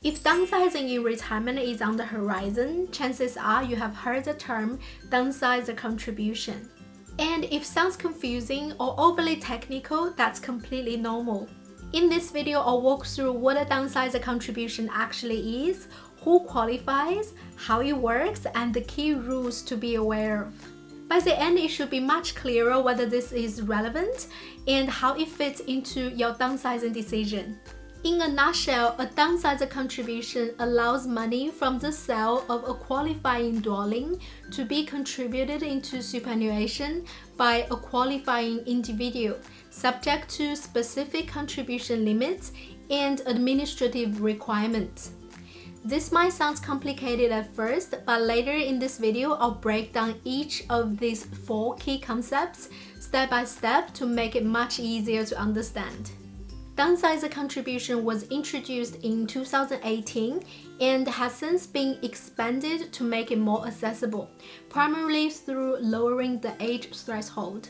If downsizing in retirement is on the horizon, chances are you have heard the term downsizer contribution. And if sounds confusing or overly technical, that's completely normal. In this video, I'll walk through what a downsizer contribution actually is, who qualifies, how it works, and the key rules to be aware of. By the end, it should be much clearer whether this is relevant and how it fits into your downsizing decision. In a nutshell, a downsizer contribution allows money from the sale of a qualifying dwelling to be contributed into superannuation by a qualifying individual, subject to specific contribution limits and administrative requirements. This might sound complicated at first, but later in this video, I'll break down each of these 4 key concepts step by step to make it much easier to understand. Downsizer contribution was introduced in 2018 and has since been expanded to make it more accessible, primarily through lowering the age threshold.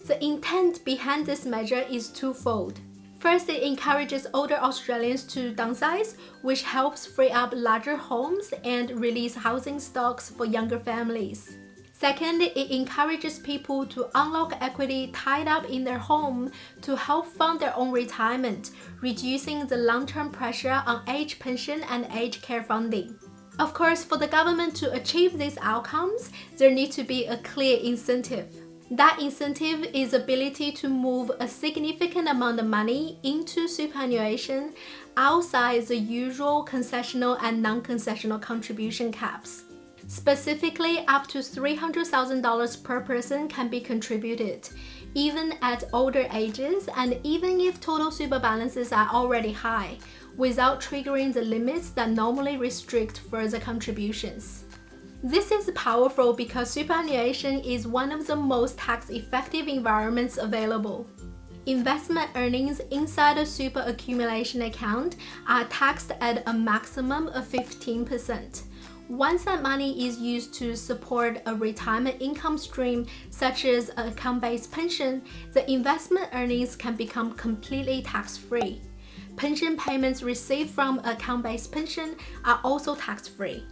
The intent behind this measure is twofold. First, it encourages older Australians to downsize, which helps free up larger homes and release housing stocks for younger families. Second, it encourages people to unlock equity tied up in their home to help fund their own retirement, reducing the long-term pressure on age pension and aged care funding. Of course, for the government to achieve these outcomes, there needs to be a clear incentive. That incentive is the ability to move a significant amount of money into superannuation outside the usual concessional and non-concessional contribution caps. Specifically, up to $300,000 per person can be contributed, even at older ages and even if total super balances are already high, without triggering the limits that normally restrict further contributions. This is powerful because superannuation is one of the most tax-effective environments available. Investment earnings inside a super accumulation account are taxed at a maximum of 15%. Once that money is used to support a retirement income stream, such as an account-based pension, the investment earnings can become completely tax-free. Pension payments received from account-based pension are also tax-free.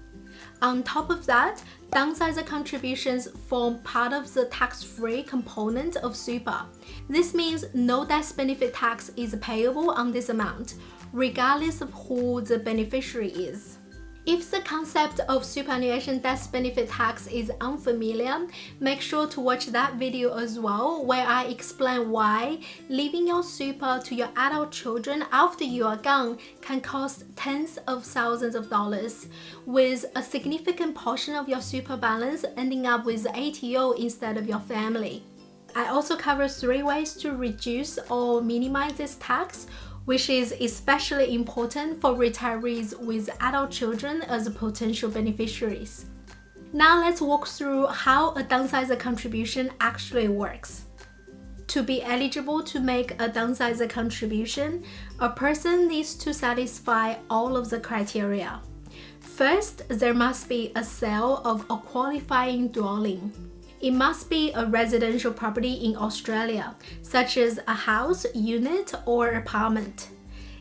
On top of that, downsizer contributions form part of the tax-free component of super. This means no death benefit tax is payable on this amount, regardless of who the beneficiary is. If the concept of superannuation death benefit tax is unfamiliar, make sure to watch that video as well, where I explain why leaving your super to your adult children after you are gone can cost tens of thousands of dollars, with a significant portion of your super balance ending up with ATO instead of your family. I also cover 3 ways to reduce or minimize this tax, which is especially important for retirees with adult children as potential beneficiaries. Now let's walk through how a downsizer contribution actually works. To be eligible to make a downsizer contribution, a person needs to satisfy all of the criteria. First, there must be a sale of a qualifying dwelling. It must be a residential property in Australia, such as a house, unit, or apartment.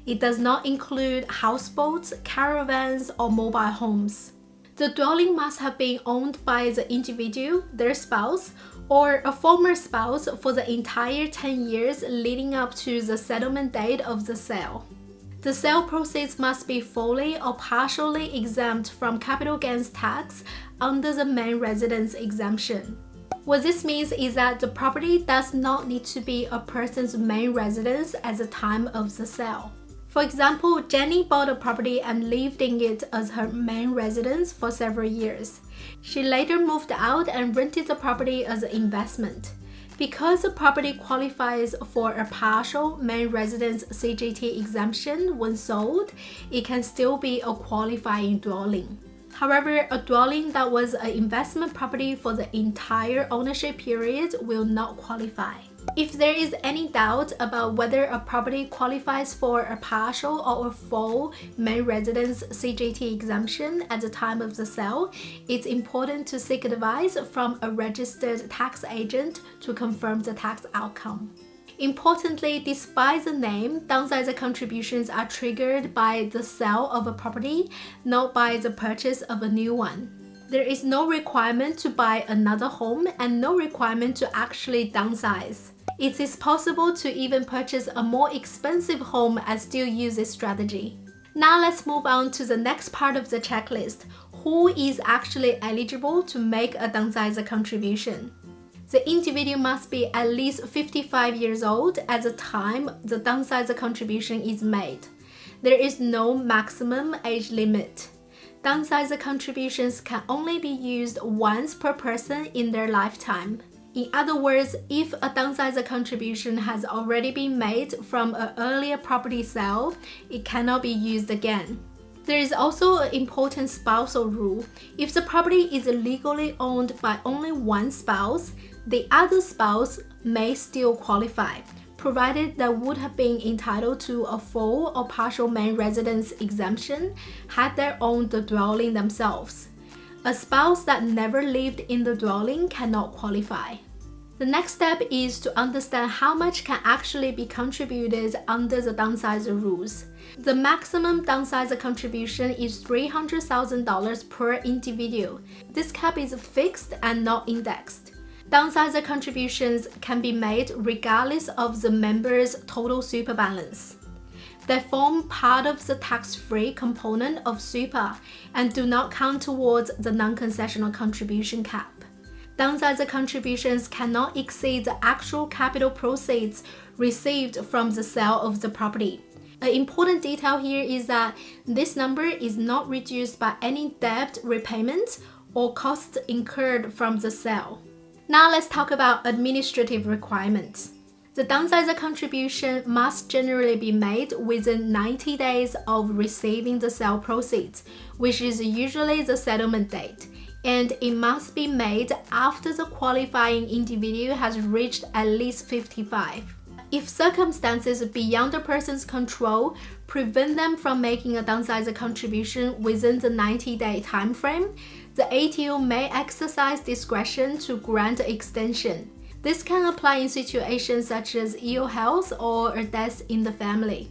It does not include houseboats, caravans, or mobile homes. The dwelling must have been owned by the individual, their spouse, or a former spouse for the entire 10 years leading up to the settlement date of the sale. The sale proceeds must be fully or partially exempt from capital gains tax under the main residence exemption. What this means is that the property does not need to be a person's main residence at the time of the sale. For example, Jenny bought a property and lived in it as her main residence for several years. She later moved out and rented the property as an investment. Because the property qualifies for a partial main residence CGT exemption when sold, it can still be a qualifying dwelling. However, a dwelling that was an investment property for the entire ownership period will not qualify. If there is any doubt about whether a property qualifies for a partial or a full main residence CGT exemption at the time of the sale, it's important to seek advice from a registered tax agent to confirm the tax outcome. Importantly, despite the name, downsizer contributions are triggered by the sale of a property, not by the purchase of a new one. There is no requirement to buy another home and no requirement to actually downsize. It is possible to even purchase a more expensive home and still use this strategy. Now let's move on to the next part of the checklist. Who is actually eligible to make a downsizer contribution? The individual must be at least 55 years old at the time the downsizer contribution is made. There is no maximum age limit. Downsizer contributions can only be used once per person in their lifetime. In other words, if a downsizer contribution has already been made from an earlier property sale, it cannot be used again. There is also an important spousal rule. If the property is legally owned by only one spouse, the other spouse may still qualify, provided they would have been entitled to a full or partial main residence exemption had they owned the dwelling themselves. A spouse that never lived in the dwelling cannot qualify. The next step is to understand how much can actually be contributed under the downsizer rules. The maximum downsizer contribution is $300,000 per individual. This cap is fixed and not indexed. Downsizer contributions can be made regardless of the member's total super balance. They form part of the tax-free component of super and do not count towards the non-concessional contribution cap. Downsizer contributions cannot exceed the actual capital proceeds received from the sale of the property. An important detail here is that this number is not reduced by any debt repayment or costs incurred from the sale. Now let's talk about administrative requirements. The downsizer contribution must generally be made within 90 days of receiving the sale proceeds, which is usually the settlement date, and it must be made after the qualifying individual has reached at least 55. If circumstances beyond the person's control prevent them from making a downsizer contribution within the 90-day time frame, the ATO may exercise discretion to grant an extension. This can apply in situations such as ill health or a death in the family.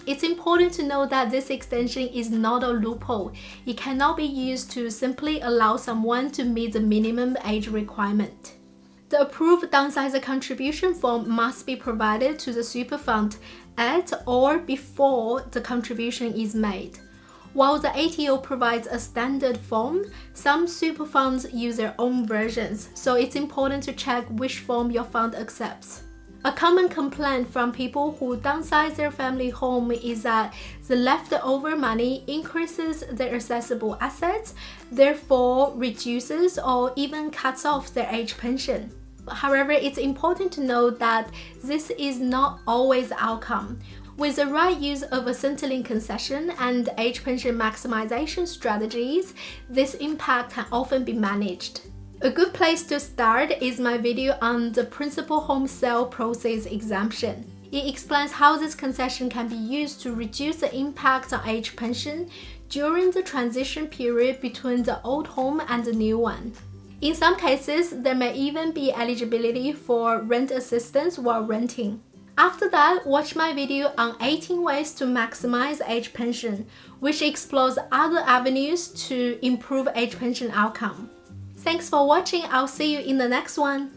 It's important to know that this extension is not a loophole. It cannot be used to simply allow someone to meet the minimum age requirement. The approved downsizer contribution form must be provided to the super fund at or before the contribution is made. While the ATO provides a standard form, some super funds use their own versions, so it's important to check which form your fund accepts. A common complaint from people who downsize their family home is that the leftover money increases their accessible assets, therefore reduces or even cuts off their age pension. However, it's important to note that this is not always the outcome. With the right use of a Centrelink concession and age pension maximization strategies, this impact can often be managed. A good place to start is my video on the principal home sale proceeds exemption. It explains how this concession can be used to reduce the impact on age pension during the transition period between the old home and the new one. In some cases, there may even be eligibility for rent assistance while renting. After that, watch my video on 18 ways to maximize age pension, which explores other avenues to improve age pension outcome. Thanks for watching. I'll see you in the next one.